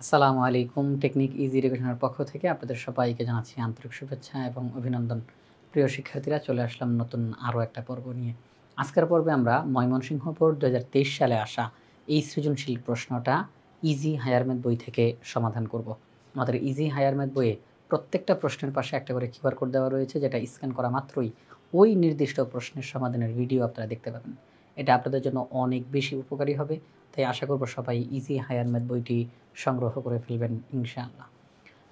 আসসালামু আলাইকুম। Technique easy এডুকেশনের পক্ষ থেকে আপনাদের সবাইকে জানাচ্ছি আন্তরিক শুভেচ্ছা এবং অভিনন্দন। প্রিয় শিক্ষার্থীরা, চলে আসলাম নতুন আরও একটা পর্ব নিয়ে। আজকের পর্বে আমরা ময়মনসিংহ বোর্ড 2023 সালে আসা এই সৃজনশীল প্রশ্নটা ইজি হায়ার ম্যাথ বই থেকে সমাধান করব। আমাদের ইজি হায়ার ম্যাথ বইয়ে প্রত্যেকটা প্রশ্নের পাশে একটা করে কিউআর কোড দেওয়া রয়েছে, যেটা স্ক্যান করা মাত্রই ওই নির্দিষ্ট প্রশ্নের সমাধানের ভিডিও আপনারা দেখতে পাবেন। এটা আপনাদের জন্য অনেক বেশি উপকারী হবে, তাই আশা করব সবাই ইজি হায়ার ম্যাথ বইটি সংগ্রহ করে ফেলবেন ইনশাআল্লাহ।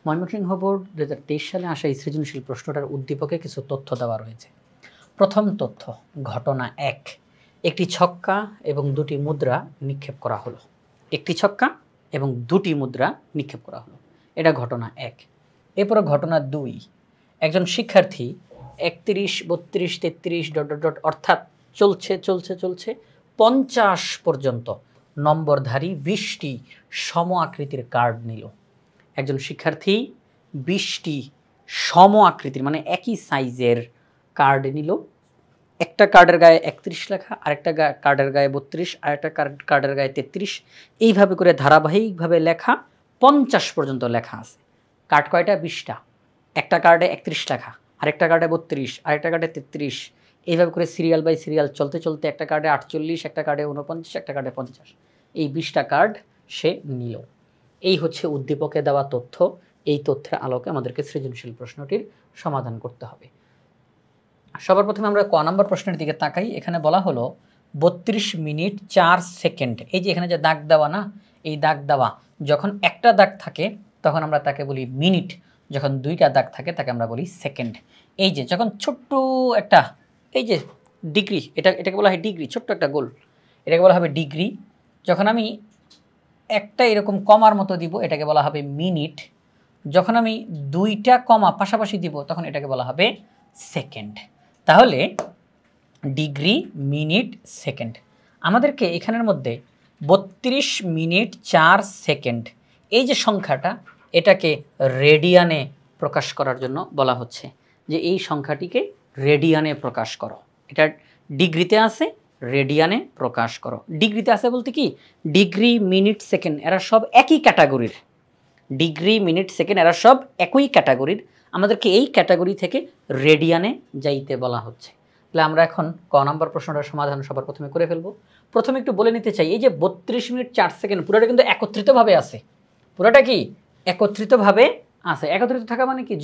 ময়মনসিংহ বোর্ড 2023 সালে আসা এই সৃজনশীল প্রশ্নটার উদ্দীপকে কিছু তথ্য দেওয়া রয়েছে। প্রথম তথ্য, ঘটনা 1, একটি ছক্কা এবং দুটি মুদ্রা নিক্ষেপ করা হলো। একটি ছক্কা এবং দুটি মুদ্রা নিক্ষেপ করা হলো, এটা ঘটনা 1। এরপরে ঘটনা 2, একজন শিক্ষার্থী 31, 32, 33 ... অর্থাৎ চলছে 50 পর্যন্ত নম্বরধারী 20টি সম আকৃতির কার্ড নিল। একজন শিক্ষার্থী 20টি সম আকৃতির মানে একই সাইজের কার্ড নিল। একটা কার্ডের গায়ে 31 লেখা, আরেকটা কার্ডের গায়ে 32, আরেকটা কার্ডের গায়ে 33, এইভাবে করে ধারাবাহিকভাবে লেখা 50 পর্যন্ত লেখা আছে। কার্ড কয়টা? 20টা। একটা কার্ডে 31 লেখা, আরেকটা কার্ডে 32, আরেকটা কার্ডে 33, এইভাবে করে সিরিয়াল বাই সিরিয়াল চলতে চলতে একটা কার্ডে 48, একটা কার্ডে 49, একটা কার্ডে 50, এই 20টা কার্ড সে নিল। এই হচ্ছে উদ্দীপকে দেওয়া তথ্য। এই তথ্যের আলোকে আমাদেরকে সৃজনশীল প্রশ্নটির সমাধান করতে হবে। সবার প্রথমে আমরা ক নম্বর প্রশ্নের দিকে তাকাই। এখানে বলা হলো 32 মিনিট 4 সেকেন্ড। এই যে এখানে যে দাগ দেওয়া না, এই দাগ দেওয়া যখন একটা দাগ থাকে তখন আমরা তাকে বলি মিনিট, যখন দুইটা দাগ থাকে তাকে আমরা বলি সেকেন্ড। এই যে যখন ছোট্ট একটা এই যে ডিগ্রি, এটাকে বলা হয় ডিগ্রি, ছোট্ট একটা গোল, এটাকে বলা হবে ডিগ্রি। যখন আমি একটা এরকম কমার মতো দিব এটাকে বলা হবে মিনিট। যখন আমি দুইটা কমা পাশাপাশি দিব তখন এটাকে বলা হবে সেকেন্ড। তাহলে ডিগ্রি, মিনিট, সেকেন্ড। আমাদেরকে এখানের মধ্যে 32 মিনিট 4 সেকেন্ড এই যে সংখ্যাটা, এটাকে রেডিয়ানে প্রকাশ করার জন্য বলা হচ্ছে যে এই সংখ্যাটিকে রেডিয়ানে প্রকাশ করো। এটা ডিগ্রিতে আছে, রেডিয়ানে প্রকাশ করো। ডিগ্রিতে আছে বলতে কি, ডিগ্রি, মিনিট, সেকেন্ড এরা সব একই ক্যাটাগরির। ডিগ্রি, মিনিট, সেকেন্ড এরা সব একই ক্যাটাগরির। আমাদেরকে এই ক্যাটাগরি থেকে রেডিয়ানে যাইতে বলা হচ্ছে। তাহলে আমরা এখন ক নম্বর প্রশ্নটার সমাধান সবার প্রথমে করে ফেলবো। প্রথমে একটু বলে নিতে চাই, এই যে 32 মিনিট 4 সেকেন্ড পুরোটা কিন্তু একত্রিতভাবে আছে। পুরোটা কি একত্রিতভাবে আছে। একত্রিত থাকা মানে কি,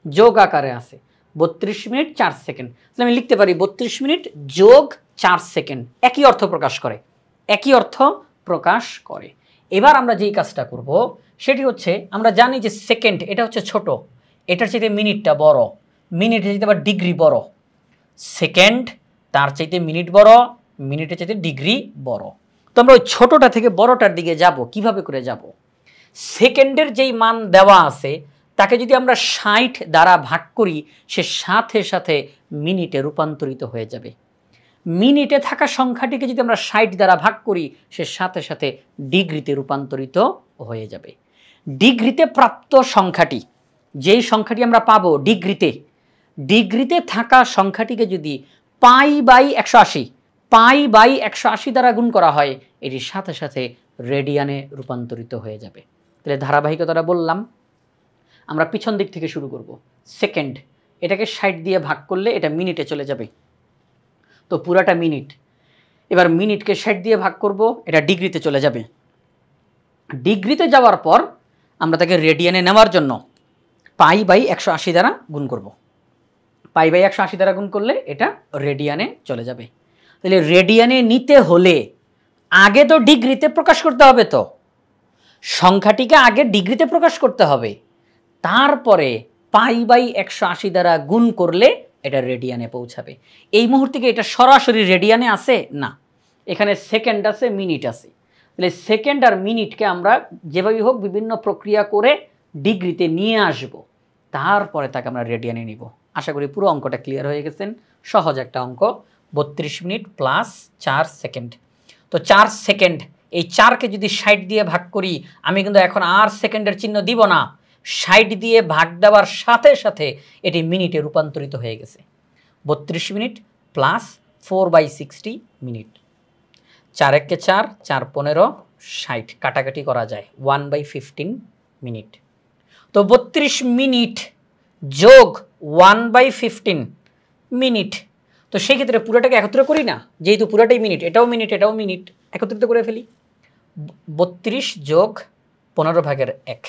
যোগ আকারে আছে। 32 মিনিট 4 সেকেন্ড। তাহলে আমি লিখতে পারি 32 মিনিট যোগ 4 সেকেন্ড একই অর্থ প্রকাশ করে, একই অর্থ প্রকাশ করে। এবার আমরা যেই কাজটা করব সেটি হচ্ছে, আমরা জানি যে সেকেন্ড এটা হচ্ছে ছোট, এটার চাইতে মিনিটটা বড়, মিনিটের চাইতে আবার ডিগ্রি বড়। সেকেন্ড তার চাইতে মিনিট বড়, মিনিটের চাইতে ডিগ্রি বড়। তো আমরা ওই ছোটটা থেকে বড়টার দিকে যাব। কিভাবে করে যাব? সেকেন্ডের যেই মান দেওয়া আছে তাকে যদি আমরা 60 দ্বারা ভাগ করি, সে সাথে সাথে মিনিটে রূপান্তরিত হয়ে যাবে। মিনিটে থাকা সংখ্যাটিকে যদি আমরা 60 দ্বারা ভাগ করি, সে সাথে সাথে ডিগ্রিতে রূপান্তরিত হয়ে যাবে। ডিগ্রিতে প্রাপ্ত সংখ্যাটি, যেই সংখ্যাটি আমরা পাবো ডিগ্রিতে থাকা সংখ্যাটিকে যদি পাই বাই 180 দ্বারা গুণ করা হয়, এটি সাথে সাথে রেডিয়ানে রূপান্তরিত হয়ে যাবে। তাহলে ধারাবাহিকতাটা বললাম, আমরা পিছন দিক থেকে শুরু করব। সেকেন্ড, এটাকে 60 দিয়ে ভাগ করলে এটা মিনিটে চলে যাবে, তো পুরাটা মিনিট। এবার মিনিটকে 60 দিয়ে ভাগ করব, এটা ডিগ্রিতে চলে যাবে। ডিগ্রিতে যাওয়ার পর আমরা তাকে রেডিয়ানে নেওয়ার জন্য পাই বাই 180 দ্বারা গুণ করব। পাই বাই 180 দ্বারা গুণ করলে এটা রেডিয়ানে চলে যাবে। তাহলে রেডিয়ানে নিতে হলে আগে তো ডিগ্রিতে প্রকাশ করতে হবে, তো সংখ্যাটিকে আগে ডিগ্রিতে প্রকাশ করতে হবে, তারপরে পাই বাই 180 দ্বারা গুণ করলে এটা রেডিয়ানে পৌঁছাবে। এই মুহূর্তে এটা সরাসরি রেডিয়ানে আছে না, এখানে সেকেন্ড আছে, মিনিট আছে। তাহলে সেকেন্ড আর মিনিটকে আমরা যেভাবে হোক বিভিন্ন প্রক্রিয়া করে ডিগ্রিতে নিয়ে আসব, তারপরে তাকে আমরা রেডিয়ানে নিব। আশা করি পুরো অঙ্কটা ক্লিয়ার হয়ে গেছেন। সহজ একটা অঙ্ক, 32 মিনিট প্লাস 4 সেকেন্ড। তো 4 সেকেন্ড, এই 4কে যদি 60 দিয়ে ভাগ করি, আমি কিন্তু এখন আর সেকেন্ডের চিহ্ন দিব না, 60 দিয়ে ভাগ দেওয়ার সাথে সাথে এটি মিনিটে রূপান্তরিত হয়ে গেছে। 32 মিনিট প্লাস 4/60 মিনিট। 4 একে 4, 4 15, 60 কাটাকাটি করা যায় 1/15 মিনিট। তো 32 মিনিট যোগ 1/15 মিনিট, তো সেই ক্ষেত্রে পুরোটাকে একত্র করি না, যেহেতু পুরোটাই মিনিট, এটাও মিনিট এটাও মিনিট, একত্রিত করে ফেলি। 32 যোগ 15/1,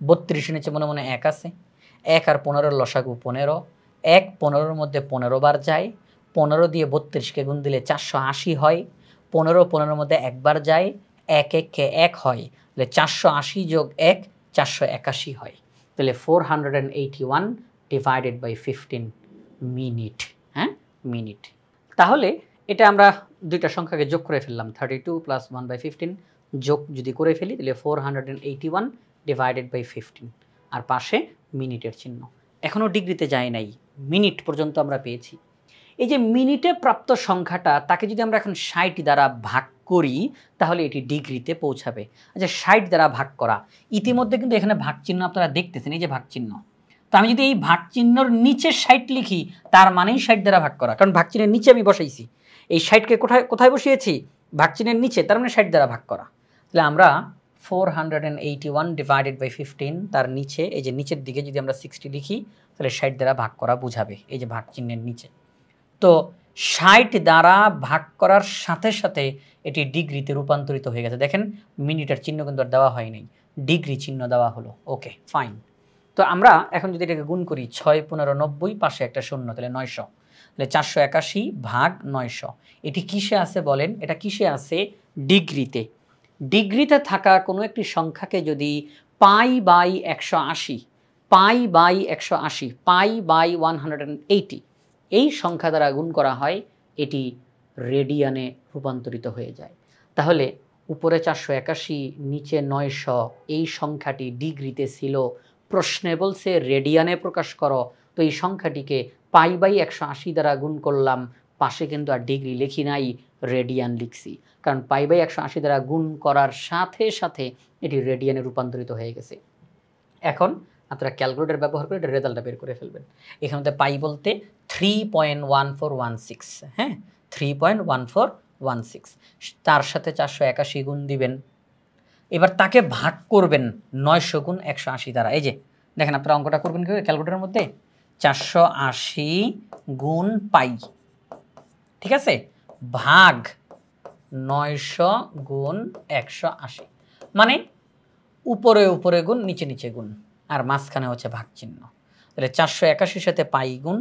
32 নিচে মনে মনে 1 আছে, 1 আর 15 লসাগু 15, 1 15-র মধ্যে 15 বার যায়, 15 দিয়ে 32কে গুণ দিলে 480 হয়, 15 15-র মধ্যে একবার যায়, 1 1-কে 1 হয়, তাহলে 480 যোগ 1 481 হয়, তাহলে 481 ডিভাইডেড বাই 15 মিনিট। হ্যাঁ, মিনিট। তাহলে এটা আমরা দুইটা সংখ্যাকে যোগ করে ফেললাম, 32 প্লাস 1/15 যোগ যদি করে ফেলি তাহলে 481 ডিভাইডেড বাই 15, আর পাশে মিনিটের চিহ্ন। এখনও ডিগ্রিতে যায় নাই, মিনিট পর্যন্ত আমরা পেয়েছি। এই যে মিনিটে প্রাপ্ত সংখ্যাটা, তাকে যদি আমরা এখন 60 দ্বারা ভাগ করি তাহলে এটি ডিগ্রিতে পৌঁছাবে। আচ্ছা, 60 দ্বারা ভাগ করা, ইতিমধ্যে কিন্তু এখানে ভাগ চিহ্ন আপনারা দেখতেছেন, এই যে ভাগ চিহ্ন। তো আমি যদি এই ভাগ চিহ্নর নিচে 60 লিখি, তার মানেই 60 দ্বারা ভাগ করা, কারণ ভাগ চিহ্নের নিচে আমি বসাইছি। এই 60কে কোথায় বসিয়েছি? ভাগ চিহ্নের নিচে, তার মানে 60 দ্বারা ভাগ করা। তাহলে আমরা 481 ডিভাইডেড বাই 15, তার নিচে এই যে নিচের দিকে যদি আমরা 60 লিখি তাহলে 60 দ্বারা ভাগ করা বুঝাবে, এই যে ভাগ চিহ্নের নিচে। তো 60 দ্বারা ভাগ করার সাথে সাথে এটি ডিগ্রিতে রূপান্তরিত হয়ে গেছে। দেখেন মিনিটের চিহ্ন কিন্তু আর দেওয়া হয়নি, ডিগ্রি চিহ্ন দেওয়া হলো। ওকে, ফাইন। তো আমরা এখন যদি এটাকে গুণ করি, 6 15 90, পাশে একটা শূন্য, তাহলে 900, তাহলে 481 ভাগ 900। এটি কিসে আছে বলেন? এটা কিসে আছে? ডিগ্রিতে। ডিগ্রিতে থাকা কোনো একটি সংখ্যাকে যদি pi by 180, pi by 180, pi by 180 এই সংখ্যা দ্বারা গুণ করা হয়, এটি রেডিয়ানে রূপান্তরিত হয়ে যায়। তাহলে উপরে 481, নিচে 900, এই সংখ্যাটি ডিগ্রিতে ছিল, প্রশ্নে বলছে রেডিয়ানে প্রকাশ করো, তো এই সংখ্যাটিকে পাই বাই 180 দ্বারা গুণ করলাম, পাশে কিন্তু আর ডিগ্রি লিখি নাই, রেডিয়ান লিখছি, কারণ পাই বাই 180 দ্বারা গুণ করার সাথে সাথে এটি রেডিয়ানে রূপান্তরিত হয়ে গেছে। এখন আপনারা ক্যালকুলেটর ব্যবহার করে এটা রেজাল্টটা বের করে ফেলবেন। এখানে পাই বলতে 3.1416, হ্যাঁ 3.1416, তার সাথে 481 গুণ দিবেন, এবার তাকে ভাগ করবেন 900 গুণ 180 দ্বারা। এই যে দেখেন, আপনারা অঙ্কটা করবেন কি ক্যালকুলেটরের মধ্যে, 480 গুণ পাই, ঠিক আছে, ভাগ 900 গুণ 180, মানে উপরে উপরে গুণ, নিচে নিচে গুণ, আর মাঝখানে হচ্ছে ভাগ চিহ্ন। তাহলে 481-র সাথে পাই গুণ,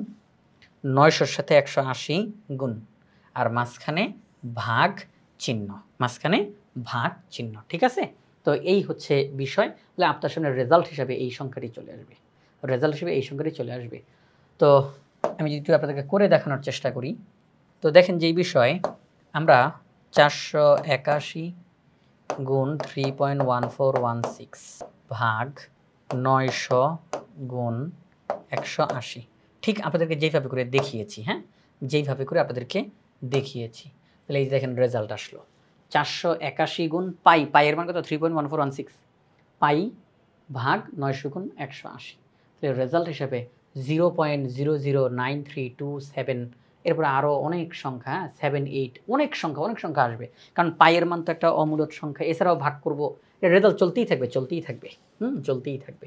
900-র সাথে 180 গুণ, আর মাঝখানে ভাগ চিহ্ন, মাঝখানে ভাগ চিহ্ন, ঠিক আছে। তো এই হচ্ছে বিষয়। তাহলে আপনার সামনে রেজাল্ট হিসাবে এই সংখ্যাটি চলে আসবে, রেজাল্ট হিসেবে এই সংখ্যাটি চলে আসবে। তো আমি যদি আপনাদেরকে করে দেখানোর চেষ্টা করি, তো দেখেন যেই বিষয়, আমরা 481 গুণ 3.1416 ভাগ 900 গুণ 180, ঠিক আপনাদেরকে যেইভাবে করে দেখিয়েছি, হ্যাঁ যেইভাবে করে আপনাদেরকে দেখিয়েছি, তাহলে এই দেখেন রেজাল্ট আসলো 481 গুণ পাই, পাইয়ের মান কত? 3.1416, পাই ভাগ 900 গুণ 180, তাহলে রেজাল্ট হিসেবে 0.009327, এরপরে আরও অনেক সংখ্যা, 7 8, অনেক সংখ্যা আসবে, কারণ পাইয়ের মান তো একটা অমূলক সংখ্যা, এছাড়াও ভাগ করব, এর রেজাল্ট চলতেই থাকবে চলতেই থাকবে।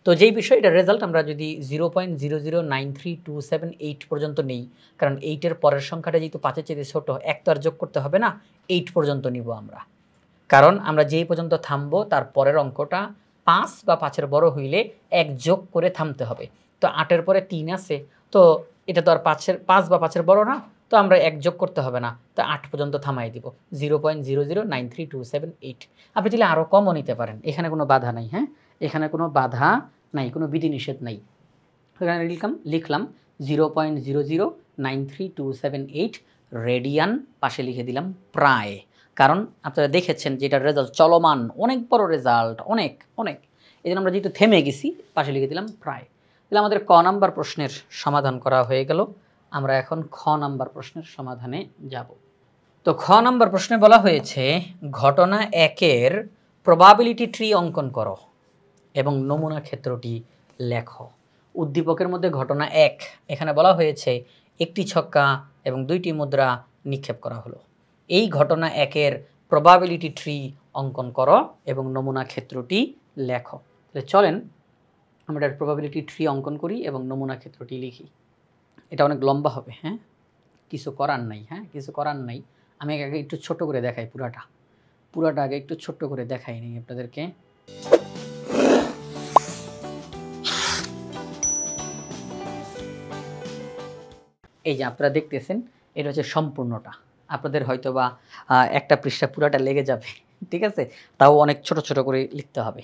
তো যেই বিষয়, এটা রেজাল্ট আমরা যদি 0.009327 পর্যন্ত নেই, কারণ 8-এর পরের সংখ্যাটা যেহেতু 5-এর চেয়ে ছোট, 1 তো আর যোগ করতে হবে না, 8 পর্যন্ত নিব আমরা, কারণ আমরা যেই পর্যন্ত থামবো তার পরের অঙ্কটা 5 বা 5-এর বড় হইলে 1 যোগ করে থামতে হবে। তো 8-এর পরে 3 আছে, তো এটা তো আর 5 বা 5-এর বড় না, তো আমরা 1 যোগ করতে হবে না, তো 8 পর্যন্ত থামাই দিব, 0.009327। আপনি তাহলে আরও কমও নিতে পারেন, এখানে কোনো বাধা নাই, হ্যাঁ এখানে কোনো বাধা নাই, কোনো বিধিনিষেধ নাই। এখানে লিখলাম 0.009327 রেডিয়ান, পাশে লিখে দিলাম প্রায়, কারণ আপনারা দেখেছেন যে এটার রেজাল্ট চলমান, অনেক বড় রেজাল্ট, অনেক এই জন্য আমরা যেহেতু থেমে গেছি, পাশে লিখে দিলাম প্রায়। তাহলে আমাদের ক নাম্বার প্রশ্নের সমাধান করা হয়ে গেল। আমরা এখন খ নাম্বার প্রশ্নের সমাধানে যাব। তো খ নাম্বার প্রশ্নে বলা হয়েছে, ঘটনা 1-এর প্রবাবিলিটি ট্রি অঙ্কন করো এবং নমুনা ক্ষেত্রটি লেখো। উদ্দীপকের মধ্যে ঘটনা 1, এখানে বলা হয়েছে একটি ছক্কা এবং 2টি মুদ্রা নিক্ষেপ করা হলো। এই ঘটনা 1-এর প্রবাবিলিটি ট্রি অঙ্কন করো এবং নমুনা ক্ষেত্রটি লেখো। তাহলে চলেন আমরা প্রবাবিলিটি ট্রি অঙ্কন করি এবং নমুনা ক্ষেত্রটি লিখি। এটা অনেক লম্বা হবে, হ্যাঁ, কিছু করার নাই, হ্যাঁ, কিছু করার নাই। আমি আগে একটু ছোট করে দেখাই, পুরাটা আগে একটু ছোট্ট করে দেখাই নিই আপনাদেরকে। এই যে আপনারা দেখতেছেন, এটা হচ্ছে সম্পূর্ণটা। আপনাদের হয়তো বা একটা পৃষ্ঠা পুরাটা লেগে যাবে, ঠিক আছে, তাও অনেক ছোট ছোট করে লিখতে হবে।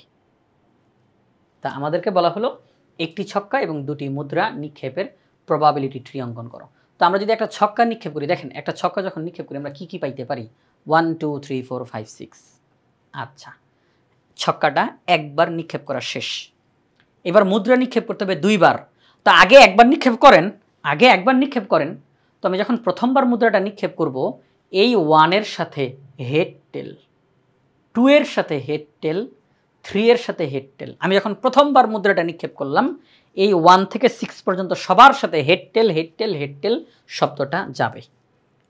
তা আমাদেরকে বলা হলো একটি ছক্কা এবং দুটি মুদ্রা নিক্ষেপের প্রবাবিলিটি ট্রি অঙ্কন করো। তো আমরা যদি একটা ছক্কা নিক্ষেপ করি, দেখেন একটা ছক্কা যখন নিক্ষেপ করি আমরা কি কি পাইতে পারি? 1 2 3 4 5 6। আচ্ছা, ছক্কাটা একবার নিক্ষেপ করা শেষ। এবার মুদ্রা নিক্ষেপ করতে হবে দুইবার। তো আগে একবার নিক্ষেপ করেন, তো আমি যখন প্রথমবার মুদ্রাটা নিক্ষেপ করব, এই 1 এর সাথে হেড টেল, 2 এর সাথে হেড টেল, 3 এর সাথে হেড টেল। আমি যখন প্রথমবার মুদ্রাটা নিক্ষেপ করলাম, এই 1 থেকে 6 পর্যন্ত সবার সাথে হেড টেল হেড টেল হেড টেল শব্দটা যাবে।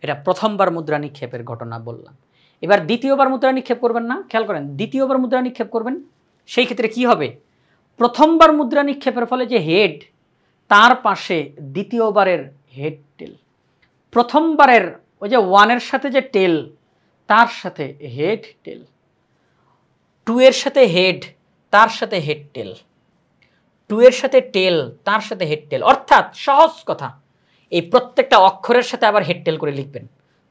এটা প্রথমবার মুদ্রা নিক্ষেপের ঘটনা বললাম। এবার দ্বিতীয়বার মুদ্রা নিক্ষেপ করবেন না, খেয়াল করেন, দ্বিতীয়বার মুদ্রা নিক্ষেপ করবেন, সেই ক্ষেত্রে কি হবে? প্রথমবার মুদ্রা নিক্ষেপের ফলে যে হেড, তার পাশে দ্বিতীয়বারের হেড টেল, প্রথমবারের ওই যে 1 এর সাথে যে টেল, তার সাথে হেড টেল, 2 এর সাথে হেড, তার সাথে হেড টেল, 2 এর সাথে টেল, তার সাথে হেড টেল। অর্থাৎ সহজ কথা, এই প্রত্যেকটা অক্ষরের সাথে আবার হেড টেল করে লিখবেন,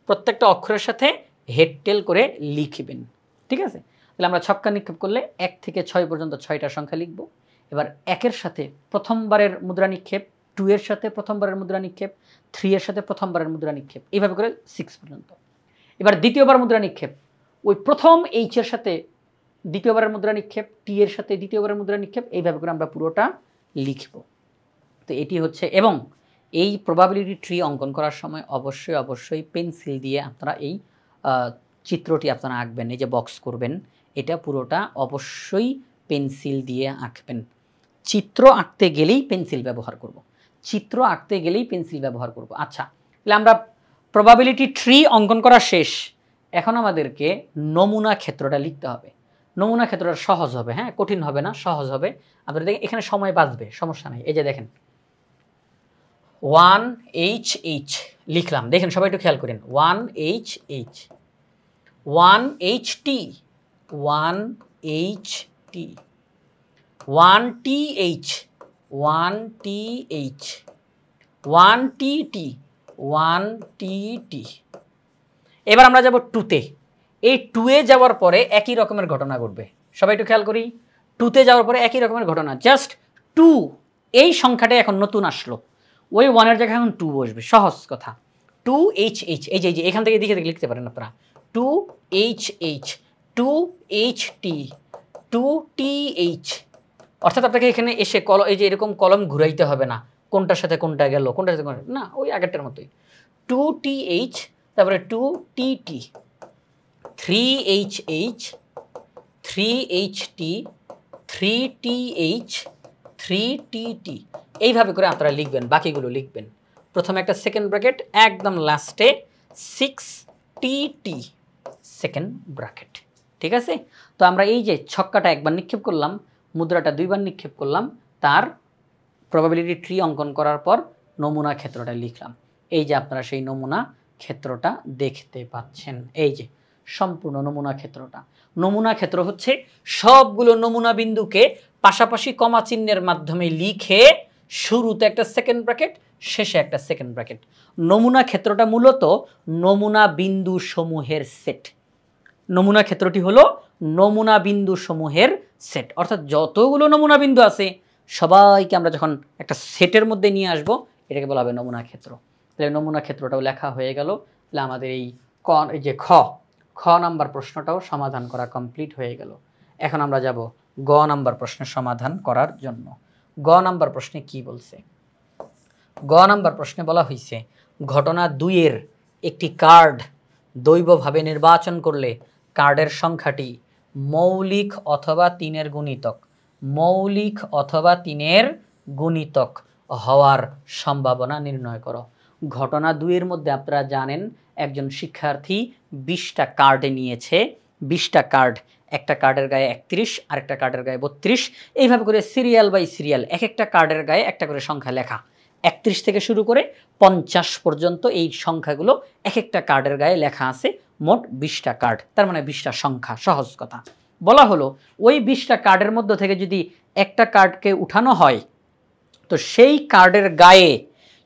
প্রত্যেকটা অক্ষরের সাথে হেড টেল করে লিখবেন, ঠিক আছে? তাহলে আমরা ছক্কা নিক্ষেপ করলে 1 থেকে 6 পর্যন্ত 6টা সংখ্যা লিখব। এবার 1 এর সাথে প্রথমবারের মুদ্রা নিক্ষেপ, 2 এর সাথে প্রথমবারের মুদ্রা নিক্ষেপ, 3 এর সাথে প্রথমবারের মুদ্রা নিক্ষেপ, এইভাবে করে 6 পর্যন্ত। এবার দ্বিতীয়বার মুদ্রা নিক্ষেপ, ওই প্রথম এইচ এর সাথে দ্বিতীয়বারের মুদ্রা নিক্ষেপ, টি এর সাথে দ্বিতীয়বারের মুদ্রা নিক্ষেপ, এইভাবে করে আমরা পুরোটা লিখব। তো এটি হচ্ছে, এবং এই প্রবাবিলিটি ট্রি অঙ্কন করার সময় অবশ্যই পেন্সিল দিয়ে আপনারা এই চিত্রটি আপনারা আঁকবেন। এই যে বক্স করবেন, এটা পুরোটা অবশ্যই পেন্সিল দিয়ে আঁকবেন। চিত্র আঁকতে গেলেই পেন্সিল ব্যবহার করব। আচ্ছা, তাহলে আমরা প্রবাবিলিটি ট্রি অঙ্কন করা শেষ। এখন আমাদেরকে নমুনা ক্ষেত্রটা লিখতে হবে। নমুনা ক্ষেত্রটা সহজ হবে, হ্যাঁ, কঠিন হবে না, সহজ হবে। আপনারা দেখেন এখানে সময় বাঁচবে, সমস্যা নেই। এই যে দেখেন 1HH লিখলাম, দেখেন সবাই একটু খেয়াল করেন, 1HH, 1HT, 1HT, 1TH, 1TH, 1TT, 1TT। এবার আমরা যাব 2-তে। এই 2-এ যাওয়ার পরে একই রকমের ঘটনা ঘটবে। সবাই একটু খেয়াল করি, 2-তে যাওয়ার পরে একই রকমের ঘটনা, জাস্ট 2 এই সংখ্যাটা এখন নতুন আসলো, ওই 1 এর জায়গায় এখন 2 বসবে। সহজ কথা, 2HH, এই যে এখান থেকে দেখে লিখতে পারেন আপনারা, 2HH, 2HT, 2TH। অর্থাৎ আপনাকে এখানে এসে এই যে এরকম কলম ঘুরাইতে হবে না, কোনটার সাথে কোনটা গেল, কোনটার সাথে কোনটা না, ওই আগেরটার মতোই। 2TH, তারপরে 2TT, 3HH, 3HT, 3TH, 3TT। এইভাবে করে আপনারা লিখবেন, বাকিগুলো লিখবেন। প্রথমে একটা সেকেন্ড ব্র্যাকেট, একদম লাস্টে 6TT সেকেন্ড ব্র্যাকেট, ঠিক আছে? তো আমরা এই যে ছক্কাটা একবার নিক্ষেপ করলাম, মুদ্রাটা দুইবার নিক্ষেপ করলাম, তার প্রবাবিলিটি ট্রি অঙ্কন করার পর নমুনা ক্ষেত্রটা লিখলাম। এই যে আপনারা সেই নমুনা ক্ষেত্রটা দেখতে পাচ্ছেন, এই যে সম্পূর্ণ নমুনা ক্ষেত্রটা। নমুনা ক্ষেত্র হচ্ছে সবগুলো নমুনা বিন্দুকে পাশাপাশি কমা চিহ্নের মাধ্যমে লিখে শুরুতে একটা সেকেন্ড ব্র্যাকেট, শেষে একটা সেকেন্ড ব্র্যাকেট। নমুনা ক্ষেত্রটা মূলত নমুনা বিন্দু সমূহের সেট। নমুনা ক্ষেত্রটি হলো নমুনা বিন্দু সমূহের সেট, অর্থাৎ যতগুলো নমুনা বিন্দু আছে সবাইকে আমরা যখন একটা সেটের মধ্যে নিয়ে আসব, এটাকে বলা হবে নমুনা ক্ষেত্র। তাহলে নমুনা ক্ষেত্রটাও লেখা হয়ে গেল। তাহলে আমাদের এই যে খ নাম্বার প্রশ্নটাও সমাধান করা কমপ্লিট হয়ে গেল। এখন আমরা যাব গ নাম্বার প্রশ্নের সমাধান করার জন্য। গ নাম্বার প্রশ্নে কি বলছে? গ নাম্বার প্রশ্নে বলা হয়েছে, ঘটনা 2-এর একটি কার্ড দৈবভাবে নির্বাচন করলে কার্ডের সংখ্যাটি মৌলিক অথবা 3-এর গুণিতক, মৌলিক অথবা 3-এর গুণিতক হওয়ার সম্ভাবনা নির্ণয় করো। ঘটনা 2-এর মধ্যে আপনারা জানেন একজন শিক্ষার্থী 20টা কার্ড নিয়েছে, 20টা কার্ড, একটা কার্ডের গায়ে 31, আরেকটা কার্ডের গায়ে 32, এইভাবে করে সিরিয়াল বাই সিরিয়াল এক একটা কার্ডের গায়ে একটা করে সংখ্যা লেখা। 31 থেকে শুরু করে 50 পর্যন্ত এই সংখ্যাগুলো এক একটা কার্ডের গায়ে লেখা আছে। মোট 20টা কার্ড, তার মানে 20টা সংখ্যা। সহজ কথা বলা হলো, ওই 20টা কার্ডের মধ্য থেকে যদি একটা কার্ডকে উঠানো হয়, তো সেই কার্ডের গায়ে,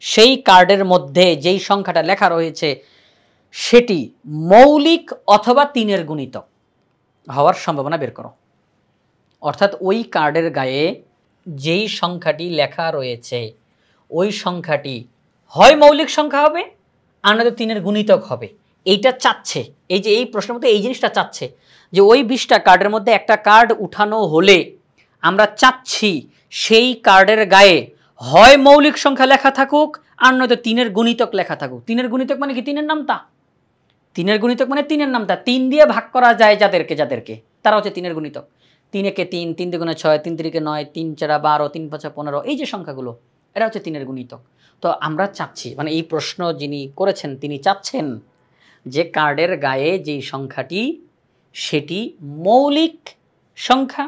সেই কার্ডের মধ্যে যেই সংখ্যাটা লেখা রয়েছে সেটি মৌলিক অথবা 3-এর গুণিতক হওয়ার সম্ভাবনা বের করো। অর্থাৎ ওই কার্ডের গায়ে যেই সংখ্যাটি লেখা রয়েছে ওই সংখ্যাটি হয় মৌলিক সংখ্যা হবে আর নয়তো 3-এর গুণিতক হবে। এইটা চাচ্ছে, এই যে এই প্রশ্নের মধ্যে এই জিনিসটা চাচ্ছে যে ওই 20টা কার্ডের মধ্যে একটা কার্ড উঠানো হলে আমরা চাচ্ছি সেই কার্ডের গায়ে হয় মৌলিক সংখ্যা লেখা থাকুক আর নয়তো 3-এর গুণিতক লেখা থাকুক। 3-এর গুণিতক মানে কি? 3-এর নামতা। 3-এর গুণিতক মানে 3-এর নামতা। 3 দিয়ে ভাগ করা যায় যাদেরকে তারা হচ্ছে 3-এর গুণিতক। 3 একে 3, 3 দুগুণে 6, 3 তিরিকে 9, 3 চারা 12, 3 পাঁচা 15, এই যে সংখ্যাগুলো এটা হচ্ছে 3-এর গুণিতক। তো আমরা চাচ্ছি, মানে এই প্রশ্ন যিনি করেছেন তিনি চাচ্ছেন যে কার্ডের গায়ে যেই সংখ্যাটি সেটি মৌলিক সংখ্যা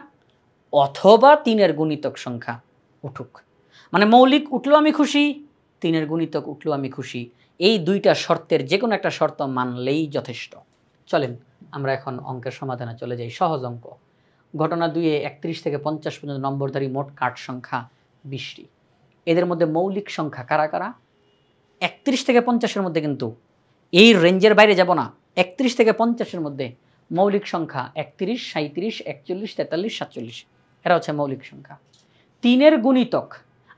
অথবা 3-এর গুণিতক সংখ্যা উঠুক। মানে মৌলিক উঠলেও আমি খুশি, 3-এর গুণিতক উঠলেও আমি খুশি। এই দুইটা শর্তের যে কোনো একটা শর্ত মানলেই যথেষ্ট। চলেন আমরা এখন অঙ্কের সমাধানে চলে যাই। সহজ অঙ্ক। ঘটনা 2-এ 31 থেকে 50 পর্যন্ত নম্বরধারী মোট কার্ড সংখ্যা 20টি। এদের মধ্যে মৌলিক সংখ্যা কারা কারা? 31 থেকে 50-এর মধ্যে, কিন্তু এই রেঞ্জের বাইরে যাব না। 31 থেকে 50-এর মধ্যে মৌলিক সংখ্যা 31, 37, 41, 43, 47, এরা হচ্ছে মৌলিক সংখ্যা। 3-এর গুণিতক,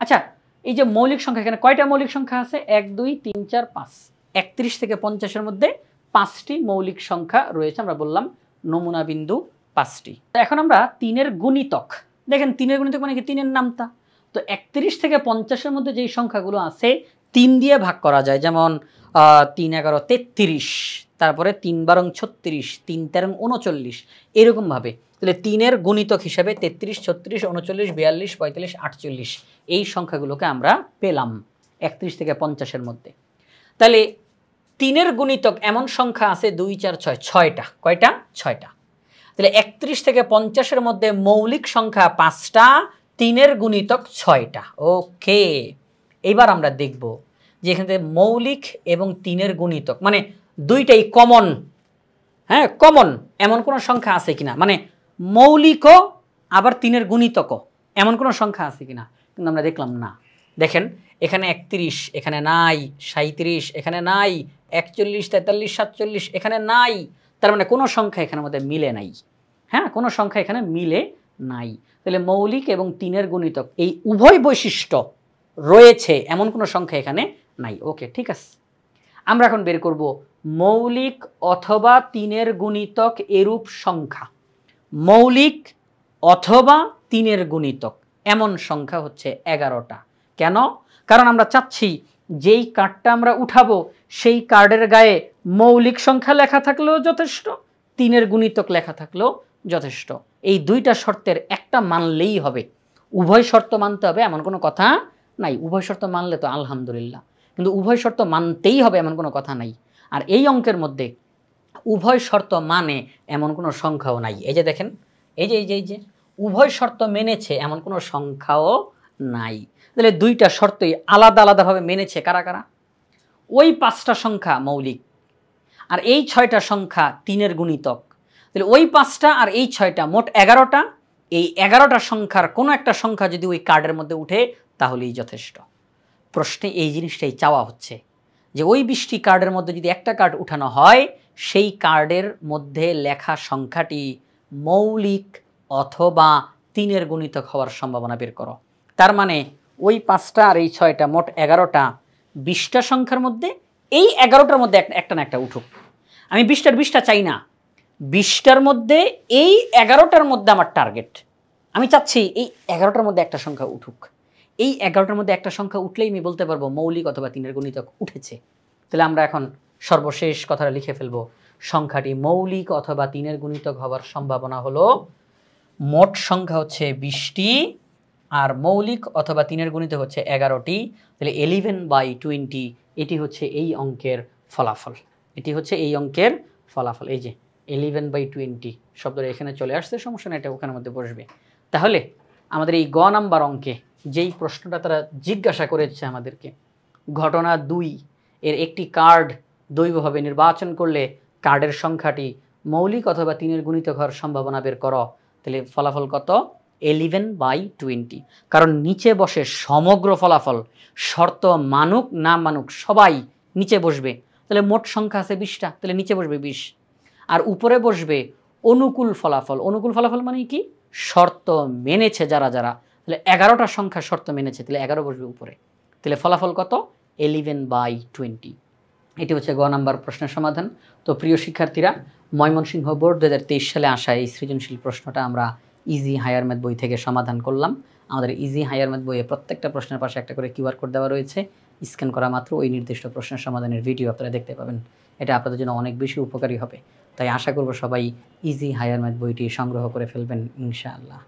আচ্ছা এই যে মৌলিক সংখ্যা, এখানে কয়টা মৌলিক সংখ্যা আছে? 1, 2, 3, 4, 5। 31 থেকে 50-এর মধ্যে 5টি মৌলিক সংখ্যা রয়েছে, আমরা বললাম নমুনা বিন্দু 5টি। এখন আমরা 3-এর গুণিতক, দেখেন 3-এর গুণিতক মানে কি? 3-এর নামতা। তো 31 থেকে 50-এর মধ্যে যেই সংখ্যাগুলো আছে 3 দিয়ে ভাগ করা যায়, যেমন 3 11 33, তারপরে 3 12 36, 3 13 39, এরকমভাবে। তাহলে 3-এর গুণিতক হিসাবে 33, 36, 39, 42, 45, 48 এই সংখ্যাগুলোকে আমরা পেলাম 31 থেকে 50-এর মধ্যে। তাহলে 3-এর গুণিতক এমন সংখ্যা আছে 2, 4, 6, 6টা। কয়টা? 6টা। তাহলে 31 থেকে 50-এর মধ্যে মৌলিক সংখ্যা 5টা, 3-এর গুণিতক 6টা। ওকে, এইবার আমরা দেখব যে এখানে মৌলিক এবং 3-এর গুণিতক মানে দুইটাই কমন, হ্যাঁ কমন, এমন কোনো সংখ্যা আছে কিনা, মানে মৌলিকও আবার 3-এর গুণিতকও এমন কোনো সংখ্যা আছে কিনা। কিন্তু আমরা দেখলাম না। দেখেন এখানে 31 এখানে নাই, 37 এখানে নাই, 41, 43, 47 এখানে নাই। তার মানে কোনো সংখ্যা এখানের মধ্যে মিলে নাই। হ্যাঁ, কোনো সংখ্যা এখানে মিলে নাই। তাহলে মৌলিক এবং 3-এর গুণিতক এই উভয় বৈশিষ্ট্য রয়েছে এমন কোনো সংখ্যা এখানে নাই। ওকে, ঠিক আছে। আমরা এখন বের করব মৌলিক অথবা 3-এর গুণিতক এরূপ সংখ্যা। মৌলিক অথবা 3-এর গুণিতক এমন সংখ্যা হচ্ছে 11টা। কেন? কারণ আমরা চাচ্ছি যেই কার্ডটা আমরা উঠাবো সেই কার্ডের গায়ে মৌলিক সংখ্যা লেখা থাকলেও যথেষ্ট, 3-এর গুণিতক লেখা থাকলেও যথেষ্ট। এই দুইটা শর্তের একটা মানলেই হবে। উভয় শর্ত মানতে হবে এমন কোনো কথা নাই। উভয় শর্ত মানলে তো আলহামদুলিল্লাহ, কিন্তু উভয় শর্ত মানতেই হবে এমন কোনো কথা নাই। আর এই অঙ্কের মধ্যে উভয় শর্ত মানে এমন কোনো সংখ্যাও নাই। এই যে দেখেন, এই যে উভয় শর্ত মেনেছে এমন কোনো সংখ্যাও নাই। তাহলে দুইটা শর্তই আলাদা আলাদাভাবে মেনেছে কারা কারা? ওই 5টা সংখ্যা মৌলিক আর এই 6টা সংখ্যা 3-এর গুণিতক। তাহলে ওই 5টা আর এই 6টা মোট 11টা। এই 11টা সংখ্যার কোনো একটা সংখ্যা যদি ওই কার্ডের মধ্যে উঠে তাহলেই যথেষ্ট। প্রশ্নে এই জিনিসটাই চাওয়া হচ্ছে যে ওই 20টি কার্ডের মধ্যে যদি একটা কার্ড উঠানো হয় সেই কার্ডের মধ্যে লেখা সংখ্যাটি মৌলিক অথবা 3-এর গুণিতক হওয়ার সম্ভাবনা বের করো। তার মানে ওই 5টা আর এই 6টা মোট 11টা, 20টা সংখ্যার মধ্যে এই 11টার মধ্যে একটা না একটা উঠুক। আমি 20টার 20টা চাই না, 20টার মধ্যে এই 11টার মধ্যে আমার টার্গেট। আমি চাচ্ছি এই 11টার মধ্যে একটা সংখ্যা উঠুক। এই 11টার মধ্যে একটা সংখ্যা উঠলেই আমি বলতে পারবো মৌলিক অথবা 3-এর গুণিতক উঠেছে। তাহলে আমরা এখন সর্বশেষ কথাটা লিখে ফেলবো। সংখ্যাটি মৌলিক অথবা 3-এর গুণিতক হওয়ার সম্ভাবনা হলো, মোট সংখ্যা হচ্ছে 20টি আর মৌলিক অথবা 3-এর গুণিতক হচ্ছে 11টি। তাহলে 11/20 এটি হচ্ছে এই অঙ্কের ফলাফল। এটি হচ্ছে এই অঙ্কের ফলাফল। এই যে 11/20 শব্দটা এখানে চলে আসছে, সমস্যা নেই, এটা ওখানের মধ্যে বসবে। তাহলে আমাদের এই গ নাম্বার অঙ্কে যেই প্রশ্নটা তারা জিজ্ঞাসা করেছে আমাদেরকে, ঘটনা 2 এর একটি কার্ড দৈবভাবে নির্বাচন করলে কার্ডের সংখ্যাটি মৌলিক অথবা 3-এর গুণিতক হওয়ার সম্ভাবনা বের করো। তাহলে ফলাফল কত? 11/20। কারণ নিচে বসে সমগ্র ফলাফল, শর্ত মানুক না মানুক সবাই নিচে বসবে। তাহলে মোট সংখ্যা আছে 20টা, তাহলে নিচে বসবে 20। আর উপরে বসবে অনুকূল ফলাফল। অনুকূল ফলাফল মানে কি? শর্ত মেনেছে যারা যারা। তাহলে 11টা সংখ্যা শর্ত মেনেছে, তাহলে 11 বসবে উপরে। তাহলে ফলাফল কত? 11/20। এটি হচ্ছে গ নাম্বার প্রশ্নের সমাধান। তো প্রিয় শিক্ষার্থীরা, ময়মনসিংহ বোর্ড 2023 সালে আসা এই সৃজনশীল প্রশ্নটা আমরা ইজি হায়ার ম্যাথ বই থেকে সমাধান করলাম। আমাদের ইজি হায়ার ম্যাথ বইয়ে প্রত্যেকটা প্রশ্নের পাশে একটা করে কিউআর কোড দেওয়া রয়েছে। স্ক্যান করা মাত্র ওই নির্দিষ্ট প্রশ্নের সমাধানের ভিডিও আপনারা দেখতে পাবেন। এটা আপনাদের জন্য অনেক বেশি উপকারী হবে। তাই আশা করব সবাই ইজি হায়ার ম্যাথ বইটি সংগ্রহ করে ফেলবেন ইনশাআল্লাহ।